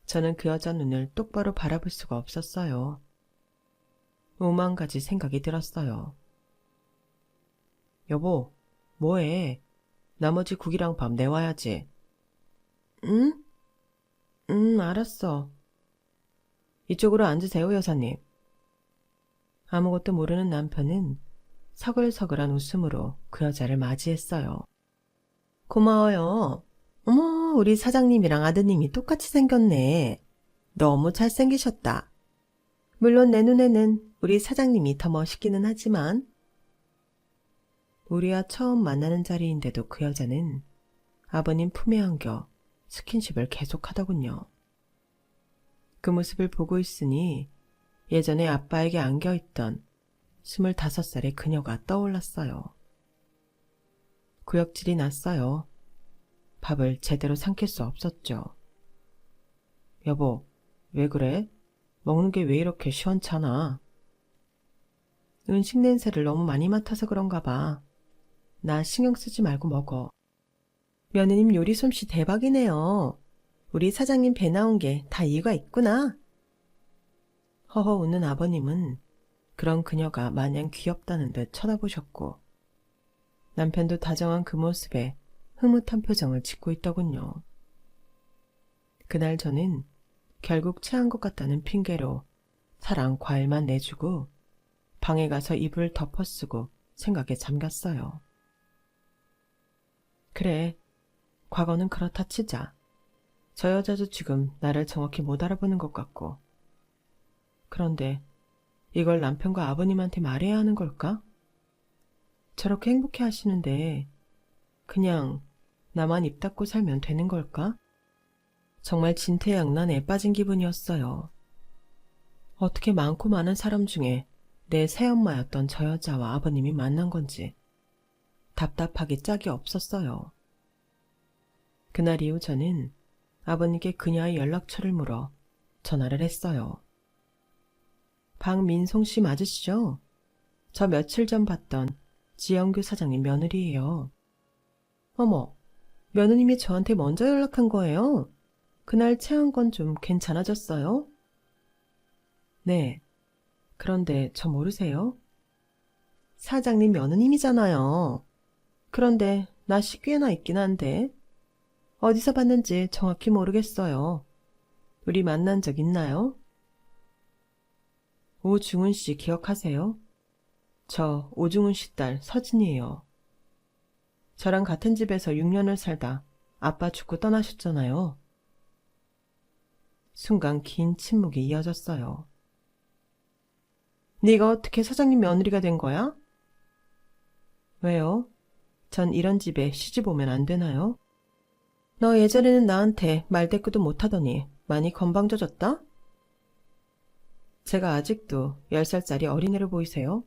Speaker 1: 저는 그 여자 눈을 똑바로 바라볼 수가 없었어요. 오만 가지 생각이 들었어요. 여보, 뭐해? 나머지 국이랑 밥 내와야지. 응? 알았어. 이쪽으로 앉으세요, 여사님. 아무것도 모르는 남편은 서글서글한 웃음으로 그 여자를 맞이했어요. 고마워요. 어머, 우리 사장님이랑 아드님이 똑같이 생겼네. 너무 잘생기셨다. 물론 내 눈에는 우리 사장님이 더 멋있기는 하지만. 우리와 처음 만나는 자리인데도 그 여자는 아버님 품에 안겨 스킨십을 계속하더군요. 그 모습을 보고 있으니 예전에 아빠에게 안겨있던 25살의 그녀가 떠올랐어요. 구역질이 났어요. 밥을 제대로 삼킬 수 없었죠. 여보, 왜 그래? 먹는 게 왜 이렇게 시원찮아? 음식 냄새를 너무 많이 맡아서 그런가 봐. 나 신경 쓰지 말고 먹어. 며느님 요리 솜씨 대박이네요. 우리 사장님 배 나온 게 다 이유가 있구나. 허허 웃는 아버님은 그런 그녀가 마냥 귀엽다는 듯 쳐다보셨고 남편도 다정한 그 모습에 흐뭇한 표정을 짓고 있더군요. 그날 저는 결국 체한 것 같다는 핑계로 사랑 과일만 내주고 방에 가서 이불 덮어쓰고 생각에 잠겼어요. 그래, 과거는 그렇다 치자. 저 여자도 지금 나를 정확히 못 알아보는 것 같고. 그런데 이걸 남편과 아버님한테 말해야 하는 걸까? 저렇게 행복해 하시는데 그냥 나만 입 닫고 살면 되는 걸까? 정말 진퇴양난에 빠진 기분이었어요. 어떻게 많고 많은 사람 중에 내 새엄마였던 저 여자와 아버님이 만난 건지 답답하기 짝이 없었어요. 그날 이후 저는 아버님께 그녀의 연락처를 물어 전화를 했어요. 박민송 씨 맞으시죠? 저 며칠 전 봤던 지영규 사장님 며느리예요. 어머, 며느님이 저한테 먼저 연락한 거예요? 그날 체한 건 좀 괜찮아졌어요? 네. 그런데 저 모르세요? 사장님 며느님이잖아요. 그런데 낯이 꽤나 있긴 한데 어디서 봤는지 정확히 모르겠어요. 우리 만난 적 있나요? 오중훈 씨 기억하세요? 저 오중훈 씨 딸 서진이에요. 저랑 같은 집에서 6년을 살다 아빠 죽고 떠나셨잖아요. 순간 긴 침묵이 이어졌어요. 네가 어떻게 사장님 며느리가 된 거야? 왜요? 전 이런 집에 시집 오면 안 되나요? 너 예전에는 나한테 말대꾸도 못하더니 많이 건방져졌다? 제가 아직도 10살짜리 어린애로 보이세요?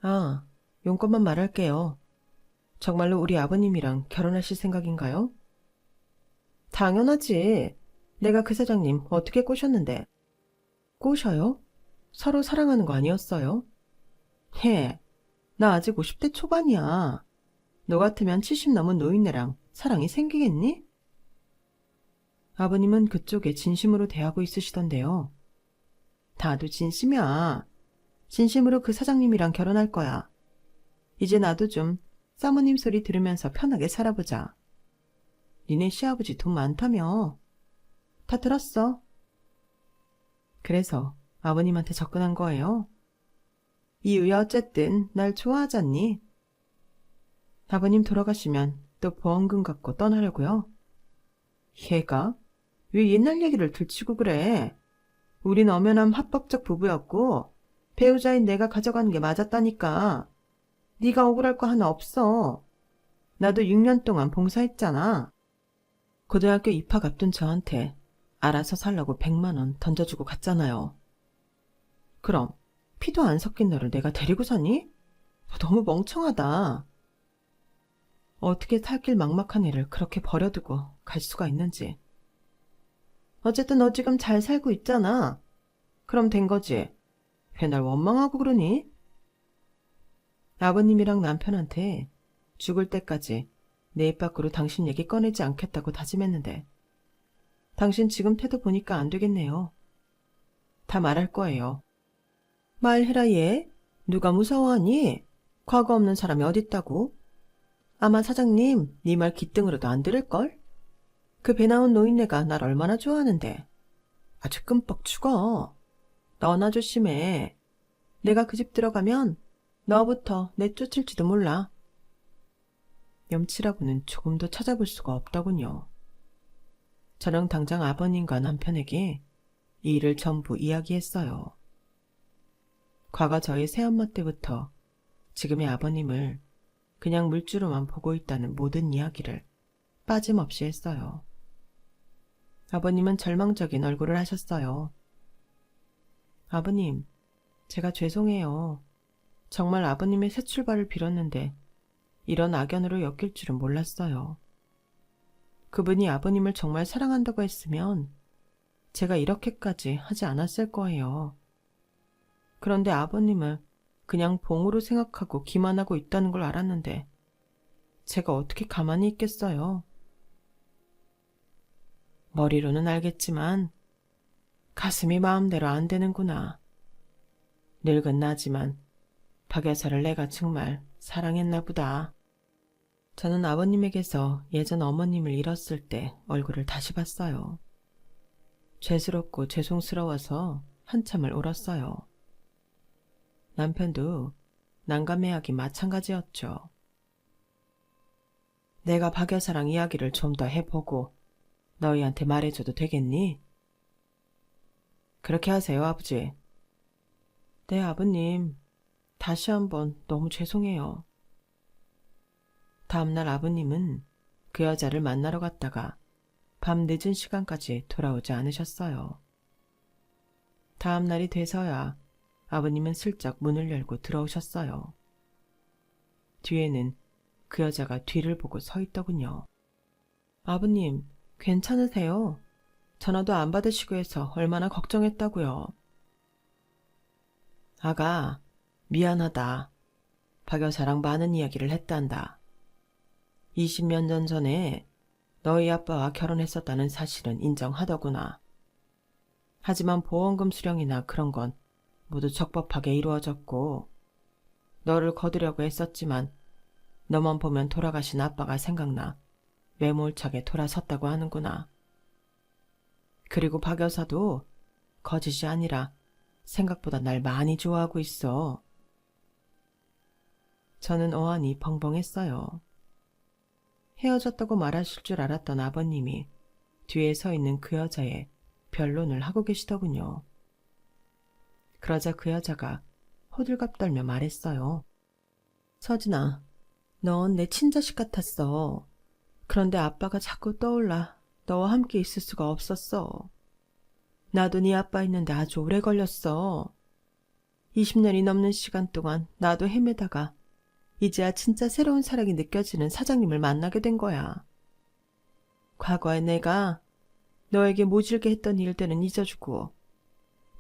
Speaker 1: 아, 용건만 말할게요. 정말로 우리 아버님이랑 결혼하실 생각인가요? 당연하지. 내가 그 사장님 어떻게 꼬셨는데. 꼬셔요? 서로 사랑하는 거 아니었어요? 해. 나 아직 50대 초반이야. 너 같으면 70 넘은 노인네랑 사랑이 생기겠니? 아버님은 그쪽에 진심으로 대하고 있으시던데요. 나도 진심이야. 진심으로 그 사장님이랑 결혼할 거야. 이제 나도 좀 사모님 소리 들으면서 편하게 살아보자. 니네 시아버지 돈 많다며. 다 들었어. 그래서 아버님한테 접근한 거예요. 이유야 어쨌든 날 좋아하잖니. 아버님 돌아가시면 또 보험금 갖고 떠나려고요. 얘가 왜 옛날 얘기를 들추고 그래. 우린 엄연한 합법적 부부였고 배우자인 내가 가져가는 게 맞았다니까. 네가 억울할 거 하나 없어. 나도 6년 동안 봉사했잖아. 고등학교 입학 앞둔 저한테 알아서 살라고 100만 원 던져주고 갔잖아요. 그럼 피도 안 섞인 너를 내가 데리고 사니? 너무 멍청하다. 어떻게 살길 막막한 애를 그렇게 버려두고 갈 수가 있는지. 어쨌든 너 지금 잘 살고 있잖아. 그럼 된 거지. 왜 날 원망하고 그러니? 아버님이랑 남편한테 죽을 때까지 내 입 밖으로 당신 얘기 꺼내지 않겠다고 다짐했는데 당신 지금 태도 보니까 안 되겠네요. 다 말할 거예요. 말해라 얘. 누가 무서워하니? 과거 없는 사람이 어딨다고? 아마 사장님 네 말 기등으로도 안 들을걸? 그 배 나온 노인네가 날 얼마나 좋아하는데. 아주 끔뻑 죽어. 너나 조심해. 내가 그 집 들어가면 너부터 내쫓을지도 몰라. 염치라고는 조금도 찾아볼 수가 없더군요. 저는 당장 아버님과 남편에게 이 일을 전부 이야기했어요. 과거 저희 새엄마 때부터 지금의 아버님을 그냥 물주로만 보고 있다는 모든 이야기를 빠짐없이 했어요. 아버님은 절망적인 얼굴을 하셨어요. 아버님, 제가 죄송해요. 정말 아버님의 새 출발을 빌었는데 이런 악연으로 엮일 줄은 몰랐어요. 그분이 아버님을 정말 사랑한다고 했으면 제가 이렇게까지 하지 않았을 거예요. 그런데 아버님을 그냥 봉으로 생각하고 기만하고 있다는 걸 알았는데 제가 어떻게 가만히 있겠어요. 머리로는 알겠지만 가슴이 마음대로 안 되는구나. 늙은 나지만 박 여사를 내가 정말 사랑했나 보다. 저는 아버님에게서 예전 어머님을 잃었을 때 얼굴을 다시 봤어요. 죄스럽고 죄송스러워서 한참을 울었어요. 남편도 난감해하기 마찬가지였죠. 내가 박 여사랑 이야기를 좀 더 해보고 너희한테 말해줘도 되겠니? 그렇게 하세요, 아버지. 네, 아버님. 다시 한번 너무 죄송해요. 다음날 아버님은 그 여자를 만나러 갔다가 밤 늦은 시간까지 돌아오지 않으셨어요. 다음날이 돼서야 아버님은 슬쩍 문을 열고 들어오셨어요. 뒤에는 그 여자가 뒤를 보고 서 있더군요. 아버님, 괜찮으세요? 전화도 안 받으시고 해서 얼마나 걱정했다고요. 아가, 미안하다. 박 여사랑 많은 이야기를 했단다. 20몇 년 전에 너희 아빠와 결혼했었다는 사실은 인정하더구나. 하지만 보험금 수령이나 그런 건 모두 적법하게 이루어졌고 너를 거두려고 했었지만 너만 보면 돌아가신 아빠가 생각나 매몰차게 돌아섰다고 하는구나. 그리고 박 여사도 거짓이 아니라 생각보다 날 많이 좋아하고 있어. 저는 어안이 벙벙했어요. 헤어졌다고 말하실 줄 알았던 아버님이 뒤에 서 있는 그 여자의 변론을 하고 계시더군요. 그러자 그 여자가 호들갑 떨며 말했어요. 서진아, 넌 내 친자식 같았어. 그런데 아빠가 자꾸 떠올라 너와 함께 있을 수가 없었어. 나도 네 아빠 있는데 아주 오래 걸렸어. 20년이 넘는 시간 동안 나도 헤매다가 이제야 진짜 새로운 사랑이 느껴지는 사장님을 만나게 된 거야. 과거에 내가 너에게 모질게 했던 일들은 잊어주고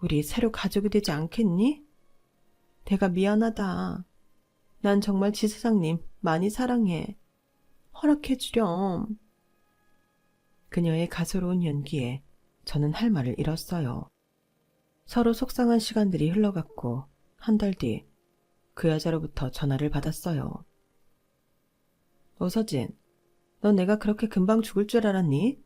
Speaker 1: 우리 새로 가족이 되지 않겠니? 내가 미안하다. 난 정말 지 사장님 많이 사랑해. 허락해 주렴. 그녀의 가소로운 연기에 저는 할 말을 잃었어요. 서로 속상한 시간들이 흘러갔고 한 달 뒤 그 여자로부터 전화를 받았어요. 오서진, 넌 내가 그렇게 금방 죽을 줄 알았니?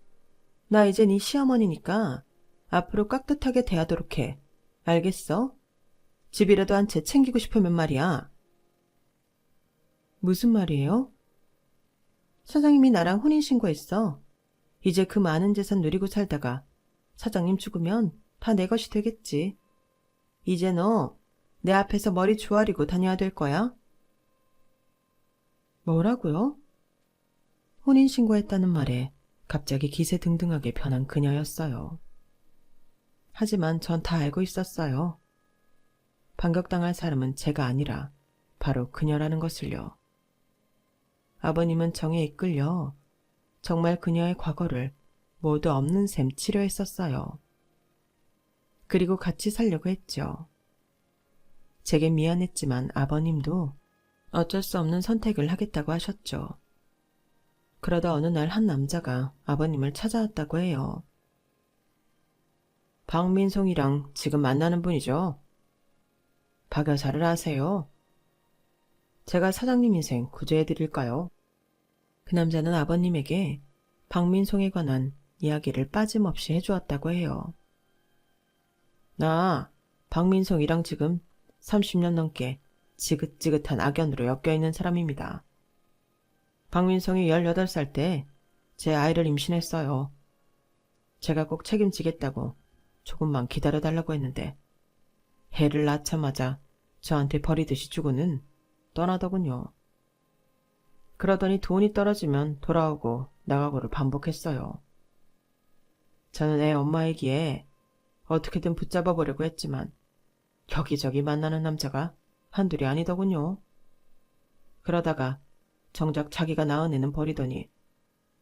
Speaker 1: 나 이제 네 시어머니니까 앞으로 깍듯하게 대하도록 해. 알겠어? 집이라도 한 채 챙기고 싶으면 말이야. 무슨 말이에요? 사장님이 나랑 혼인신고했어. 이제 그 많은 재산 누리고 살다가 사장님 죽으면 다 내 것이 되겠지. 이제 너 내 앞에서 머리 조아리고 다녀야 될 거야. 뭐라고요? 혼인신고했다는 말에 갑자기 기세등등하게 변한 그녀였어요. 하지만 전 다 알고 있었어요. 반격당할 사람은 제가 아니라 바로 그녀라는 것을요. 아버님은 정에 이끌려 정말 그녀의 과거를 모두 없는 셈 치료했었어요. 그리고 같이 살려고 했죠. 제게 미안했지만 아버님도 어쩔 수 없는 선택을 하겠다고 하셨죠. 그러다 어느 날 한 남자가 아버님을 찾아왔다고 해요. 박민송이랑 지금 만나는 분이죠? 박 여사를 아세요? 제가 사장님 인생 구제해드릴까요? 그 남자는 아버님에게 박민송에 관한 이야기를 빠짐없이 해주었다고 해요. 나 박민송이랑 지금 30년 넘게 지긋지긋한 악연으로 엮여있는 사람입니다. 박민송이 18살 때 제 아이를 임신했어요. 제가 꼭 책임지겠다고 조금만 기다려달라고 했는데 애를 낳자마자 저한테 버리듯이 주고는 떠나더군요. 그러더니 돈이 떨어지면 돌아오고 나가고를 반복했어요. 저는 애 엄마이기에 어떻게든 붙잡아 보려고 했지만 여기저기 만나는 남자가 한둘이 아니더군요. 그러다가 정작 자기가 낳은 애는 버리더니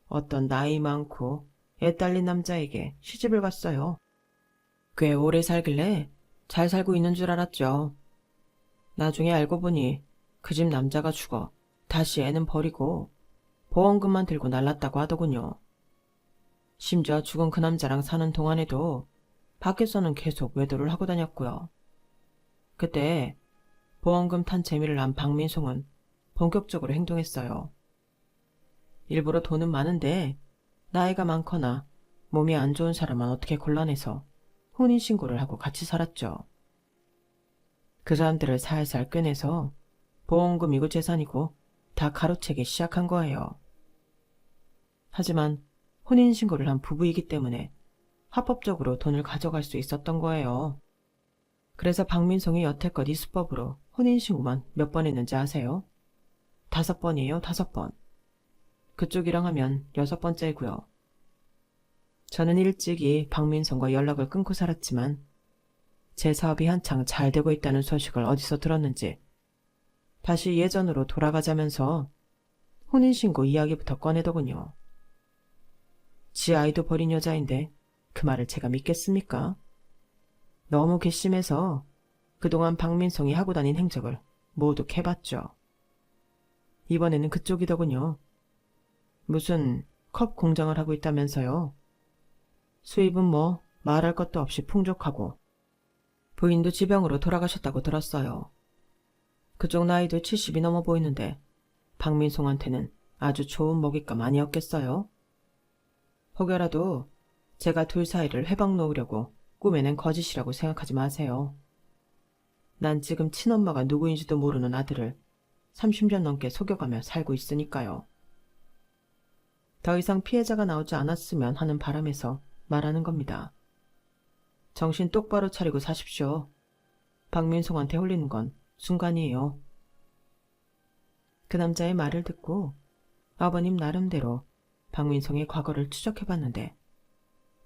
Speaker 1: 어떤 나이 많고 애 딸린 남자에게 시집을 갔어요. 꽤 오래 살길래 잘 살고 있는 줄 알았죠. 나중에 알고 보니 그 집 남자가 죽어 다시 애는 버리고 보험금만 들고 날랐다고 하더군요. 심지어 죽은 그 남자랑 사는 동안에도 밖에서는 계속 외도를 하고 다녔고요. 그때 보험금 탄 재미를 안 박민송은 본격적으로 행동했어요. 일부러 돈은 많은데 나이가 많거나 몸이 안 좋은 사람만 어떻게 골라내서 혼인신고를 하고 같이 살았죠. 그 사람들을 살살 꿰내서 보험금이고 재산이고 다 가로채기 시작한 거예요. 하지만 혼인신고를 한 부부이기 때문에 합법적으로 돈을 가져갈 수 있었던 거예요. 그래서 박민송이 여태껏 이 수법으로 혼인신고만 몇 번 했는지 아세요? 5번이에요, 5번. 그쪽이랑 하면 6번째고요. 저는 일찍이 박민성과 연락을 끊고 살았지만 제 사업이 한창 잘 되고 있다는 소식을 어디서 들었는지 다시 예전으로 돌아가자면서 혼인신고 이야기부터 꺼내더군요. 지 아이도 버린 여자인데 그 말을 제가 믿겠습니까? 너무 괘씸해서 그동안 박민성이 하고 다닌 행적을 모두 캐봤죠. 이번에는 그쪽이더군요. 무슨 컵 공장을 하고 있다면서요. 수입은 뭐 말할 것도 없이 풍족하고 부인도 지병으로 돌아가셨다고 들었어요. 그쪽 나이도 70이 넘어 보이는데 박민송한테는 아주 좋은 먹잇감 아니었겠어요? 혹여라도 제가 둘 사이를 회방 놓으려고 꾸며낸 거짓이라고 생각하지 마세요. 난 지금 친엄마가 누구인지도 모르는 아들을 30년 넘게 속여가며 살고 있으니까요. 더 이상 피해자가 나오지 않았으면 하는 바람에서 말하는 겁니다. 정신 똑바로 차리고 사십시오. 박민송한테 홀리는 건 순간이에요. 그 남자의 말을 듣고 아버님 나름대로 박민송의 과거를 추적해봤는데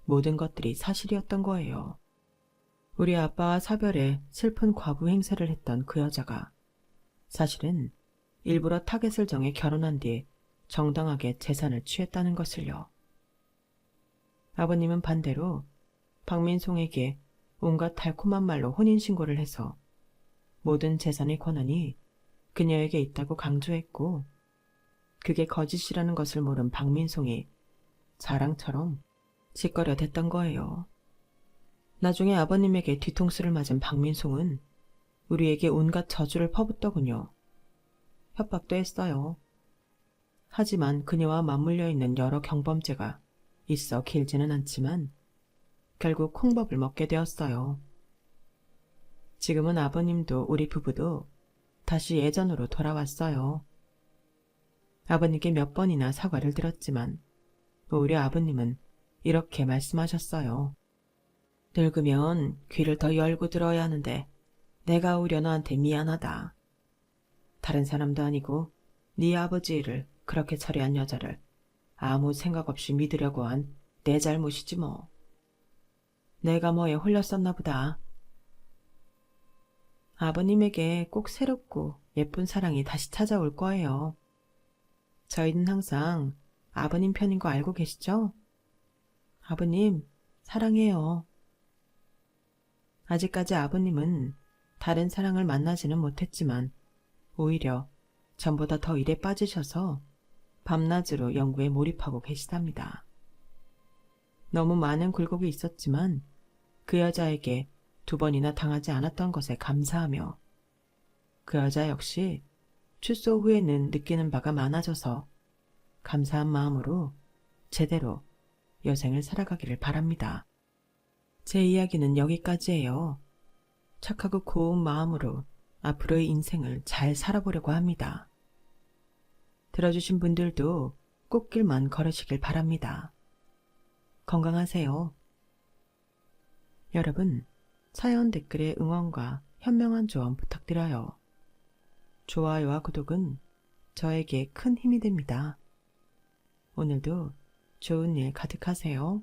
Speaker 1: 모든 것들이 사실이었던 거예요. 우리 아빠와 사별에 슬픈 과부 행세를 했던 그 여자가 사실은 일부러 타겟을 정해 결혼한 뒤 정당하게 재산을 취했다는 것을요. 아버님은 반대로 박민송에게 온갖 달콤한 말로 혼인신고를 해서 모든 재산의 권한이 그녀에게 있다고 강조했고 그게 거짓이라는 것을 모른 박민송이 자랑처럼 짓거려 댔던 거예요. 나중에 아버님에게 뒤통수를 맞은 박민송은 우리에게 온갖 저주를 퍼붓더군요. 협박도 했어요. 하지만 그녀와 맞물려 있는 여러 경범죄가 있어 길지는 않지만 결국 콩밥을 먹게 되었어요. 지금은 아버님도 우리 부부도 다시 예전으로 돌아왔어요. 아버님께 몇 번이나 사과를 드렸지만 오히려 아버님은 이렇게 말씀하셨어요. 늙으면 귀를 더 열고 들어야 하는데 내가 오히려 너한테 미안하다. 다른 사람도 아니고 네 아버지를 그렇게 처리한 여자를 아무 생각 없이 믿으려고 한 내 잘못이지 뭐. 내가 뭐에 홀렸었나 보다. 아버님에게 꼭 새롭고 예쁜 사랑이 다시 찾아올 거예요. 저희는 항상 아버님 편인 거 알고 계시죠? 아버님, 사랑해요. 아직까지 아버님은 다른 사랑을 만나지는 못했지만 오히려 전보다 더 일에 빠지셔서 밤낮으로 연구에 몰입하고 계시답니다. 너무 많은 굴곡이 있었지만 그 여자에게 2번이나 당하지 않았던 것에 감사하며 그 여자 역시 출소 후에는 느끼는 바가 많아져서 감사한 마음으로 제대로 여생을 살아가기를 바랍니다. 제 이야기는 여기까지예요. 착하고 고운 마음으로 앞으로의 인생을 잘 살아보려고 합니다. 들어주신 분들도 꽃길만 걸으시길 바랍니다. 건강하세요. 여러분, 사연 댓글에 응원과 현명한 조언 부탁드려요. 좋아요와 구독은 저에게 큰 힘이 됩니다. 오늘도 좋은 일 가득하세요.